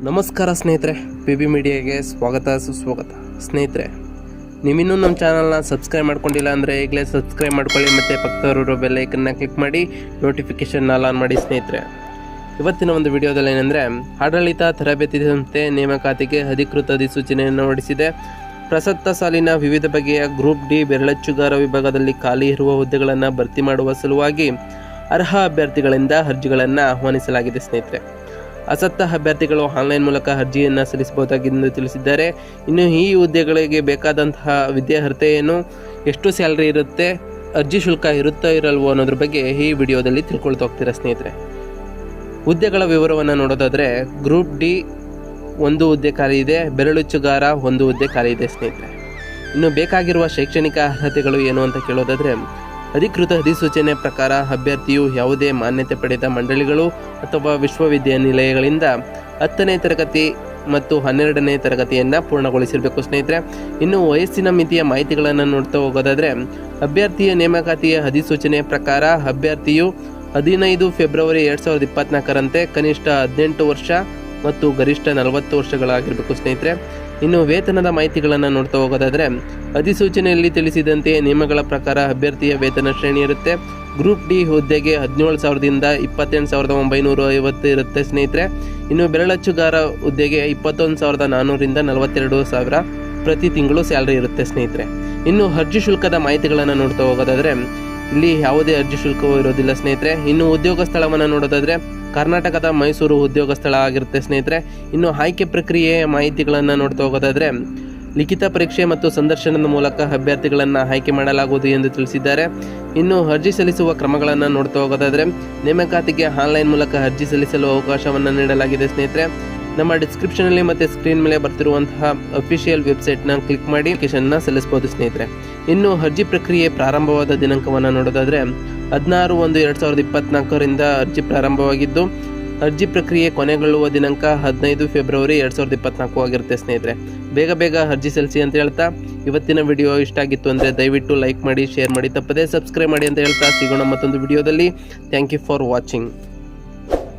ನಮಸ್ಕಾರ ಸ್ನೇಹಿತರೆ, PB ಮೀಡಿಯಾಗೆ ಸ್ವಾಗತ ಸುಸ್ವಾಗತ. ಸ್ನೇಹಿತರೆ, ನೀವಿನ್ನೂ ನಮ್ಮ ಚಾನಲ್ನ ಸಬ್ಸ್ಕ್ರೈಬ್ ಮಾಡ್ಕೊಂಡಿಲ್ಲ ಅಂದರೆ ಈಗಲೇ ಸಬ್ಸ್ಕ್ರೈಬ್ ಮಾಡ್ಕೊಳ್ಳಿ ಮತ್ತು ಪಕ್ಕದಲ್ಲಿರೋ ಬೆಲ್ ಐಕನ್ನ ಕ್ಲಿಕ್ ಮಾಡಿ ನೋಟಿಫಿಕೇಷನ್ ಆನ್ ಮಾಡಿ. ಸ್ನೇಹಿತರೆ, ಇವತ್ತಿನ ಒಂದು ವಿಡಿಯೋದಲ್ಲಿ ಏನಂದರೆ, ಆಡಳಿತ ತರಬೇತಿ ಸಂಸ್ಥೆ ನೇಮಕಾತಿಗೆ ಅಧಿಕೃತ ಅಧಿಸೂಚನೆಯನ್ನು ಹೊರಡಿಸಿದೆ. ಪ್ರಸಕ್ತ ಸಾಲಿನ ವಿವಿಧ ಬಗೆಯ ಗ್ರೂಪ್ ಡಿ ಬೆರಳಚ್ಚುಗಾರ ವಿಭಾಗದಲ್ಲಿ ಖಾಲಿ ಇರುವ ಹುದ್ದೆಗಳನ್ನು ಭರ್ತಿ ಮಾಡುವ ಸಲುವಾಗಿ ಅರ್ಹ ಅಭ್ಯರ್ಥಿಗಳಿಂದ ಅರ್ಜಿಗಳನ್ನು ಆಹ್ವಾನಿಸಲಾಗಿದೆ. ಸ್ನೇಹಿತರೆ, ಆಸಕ್ತ ಅಭ್ಯರ್ಥಿಗಳು ಆನ್ಲೈನ್ ಮೂಲಕ ಅರ್ಜಿಯನ್ನು ಸಲ್ಲಿಸಬಹುದಾಗಿದ್ದು ತಿಳಿಸಿದ್ದಾರೆ. ಇನ್ನು ಈ ಹುದ್ದೆಗಳಿಗೆ ಬೇಕಾದಂತಹ ವಿದ್ಯಾರ್ಹತೆ ಏನು, ಎಷ್ಟು ಸ್ಯಾಲರಿ ಇರುತ್ತೆ, ಅರ್ಜಿ ಶುಲ್ಕ ಇರುತ್ತೋ ಇರಲ್ವೋ ಅನ್ನೋದ್ರ ಬಗ್ಗೆ ಈ ವಿಡಿಯೋದಲ್ಲಿ ತಿಳ್ಕೊಳ್ತಾ ಹೋಗ್ತೀರಾ. ಸ್ನೇಹಿತರೆ, ಹುದ್ದೆಗಳ ವಿವರವನ್ನು ನೋಡೋದಾದರೆ, ಗ್ರೂಪ್ ಡಿ 1 ಹುದ್ದೆ ಖಾಲಿ ಇದೆ, ಬೆರಳುಚ್ಚುಗಾರ 1 ಹುದ್ದೆ ಖಾಲಿ ಇದೆ. ಸ್ನೇಹಿತರೆ, ಇನ್ನು ಬೇಕಾಗಿರುವ ಶೈಕ್ಷಣಿಕ ಅರ್ಹತೆಗಳು ಏನು ಅಂತ ಕೇಳೋದಾದರೆ, ಅಧಿಕೃತ ಅಧಿಸೂಚನೆ ಪ್ರಕಾರ ಅಭ್ಯರ್ಥಿಯು ಯಾವುದೇ ಮಾನ್ಯತೆ ಪಡೆದ ಮಂಡಳಿಗಳು ಅಥವಾ ವಿಶ್ವವಿದ್ಯಾನಿಲಯಗಳಿಂದ 10ನೇ ತರಗತಿ ಮತ್ತು 12ನೇ ತರಗತಿಯನ್ನು ಪೂರ್ಣಗೊಳಿಸಿರಬೇಕು. ಸ್ನೇಹಿತರೆ, ಇನ್ನು ವಯಸ್ಸಿನ ಮಿತಿಯ ಮಾಹಿತಿಗಳನ್ನು ನೋಡ್ತಾ ಹೋಗೋದಾದರೆ, ಅಭ್ಯರ್ಥಿಯ ನೇಮಕಾತಿಯ ಅಧಿಸೂಚನೆ ಪ್ರಕಾರ ಅಭ್ಯರ್ಥಿಯು 15 ಫೆಬ್ರವರಿ 2024ರಂತೆ ಕನಿಷ್ಠ 18 ವರ್ಷ ಮತ್ತು ಗರಿಷ್ಠ 40 ವರ್ಷಗಳಾಗಿರಬೇಕು. ಸ್ನೇಹಿತರೆ, ಇನ್ನು ವೇತನದ ಮಾಹಿತಿಗಳನ್ನು ನೋಡ್ತಾ ಹೋಗೋದಾದರೆ, ಅಧಿಸೂಚನೆಯಲ್ಲಿ ತಿಳಿಸಿದಂತೆ ನಿಯಮಗಳ ಪ್ರಕಾರ ಅಭ್ಯರ್ಥಿಯ ವೇತನ ಶ್ರೇಣಿ ಇರುತ್ತೆ. ಗ್ರೂಪ್ ಡಿ ಹುದ್ದೆಗೆ 17,000ದಿಂದ 28,950 ಇರುತ್ತೆ. ಸ್ನೇಹಿತರೆ, ಇನ್ನು ಬೆರಳಚ್ಚುಗಾರ ಹುದ್ದೆಗೆ 21,400ರಿಂದ 42,000 ಪ್ರತಿ ತಿಂಗಳು ಸ್ಯಾಲರಿ ಇರುತ್ತೆ. ಸ್ನೇಹಿತರೆ, ಇನ್ನು ಅರ್ಜಿ ಶುಲ್ಕದ ಮಾಹಿತಿಗಳನ್ನು ನೋಡ್ತಾ ಹೋಗೋದಾದರೆ, ಇಲ್ಲಿ ಯಾವುದೇ ಅರ್ಜಿ ಶುಲ್ಕವೂ ಇರೋದಿಲ್ಲ. ಸ್ನೇಹಿತರೆ, ಇನ್ನು ಉದ್ಯೋಗ ಸ್ಥಳವನ್ನು ನೋಡೋದಾದರೆ ಕರ್ನಾಟಕದ ಮೈಸೂರು ಉದ್ಯೋಗ ಸ್ಥಳ ಆಗಿರುತ್ತೆ. ಸ್ನೇಹಿತರೆ, ಇನ್ನು ಆಯ್ಕೆ ಪ್ರಕ್ರಿಯೆಯ ಮಾಹಿತಿಗಳನ್ನು ನೋಡ್ತಾ ಹೋಗೋದಾದರೆ, ಲಿಖಿತ ಪರೀಕ್ಷೆ ಮತ್ತು ಸಂದರ್ಶನದ ಮೂಲಕ ಅಭ್ಯರ್ಥಿಗಳನ್ನು ಆಯ್ಕೆ ಮಾಡಲಾಗುವುದು ಎಂದು ತಿಳಿಸಿದ್ದಾರೆ. ಇನ್ನು ಅರ್ಜಿ ಸಲ್ಲಿಸುವ ಕ್ರಮಗಳನ್ನು ನೋಡ್ತಾ ಹೋಗೋದಾದರೆ, ನೇಮಕಾತಿಗೆ ಆನ್ಲೈನ್ ಮೂಲಕ ಅರ್ಜಿ ಸಲ್ಲಿಸಲು ಅವಕಾಶವನ್ನು ನೀಡಲಾಗಿದೆ. ಸ್ನೇಹಿತರೆ, ನಮ್ಮ ಡಿಸ್ಕ್ರಿಪ್ಷನಲ್ಲಿ ಮತ್ತು ಸ್ಕ್ರೀನ್ ಮೇಲೆ ಬರ್ತಿರುವಂತಹ ಅಫಿಷಿಯಲ್ ವೆಬ್ಸೈಟ್ನ ಕ್ಲಿಕ್ ಮಾಡಿ ಅಪ್ಲಿಕೇಶನ್ನ ಸಲ್ಲಿಸಬಹುದು. ಸ್ನೇಹಿತರೆ, ಇನ್ನು ಅರ್ಜಿ ಪ್ರಕ್ರಿಯೆ ಪ್ರಾರಂಭವಾದ ದಿನಾಂಕವನ್ನು ನೋಡೋದಾದರೆ 16/1/2024ರಿಂದ ಅರ್ಜಿ ಪ್ರಾರಂಭವಾಗಿದ್ದು, ಅರ್ಜಿ ಪ್ರಕ್ರಿಯೆ ಕೊನೆಗೊಳ್ಳುವ ದಿನಾಂಕ 15 ಫೆಬ್ರವರಿ 2024 ಆಗಿರುತ್ತೆ. ಸ್ನೇಹಿತರೆ, ಬೇಗ ಅರ್ಜಿ ಸಲ್ಲಿಸಿ ಅಂತ ಹೇಳ್ತಾ, ಇವತ್ತಿನ ವಿಡಿಯೋ ಇಷ್ಟ ಆಗಿತ್ತು ಅಂದರೆ ದಯವಿಟ್ಟು ಲೈಕ್ ಮಾಡಿ, ಶೇರ್ ಮಾಡಿ, ತಪ್ಪದೇ ಸಬ್ಸ್ಕ್ರೈಬ್ ಮಾಡಿ ಅಂತ ಹೇಳ್ತಾ ಸಿಗೋಣ ಮತ್ತೊಂದು ವಿಡಿಯೋದಲ್ಲಿ. Thank you for watching.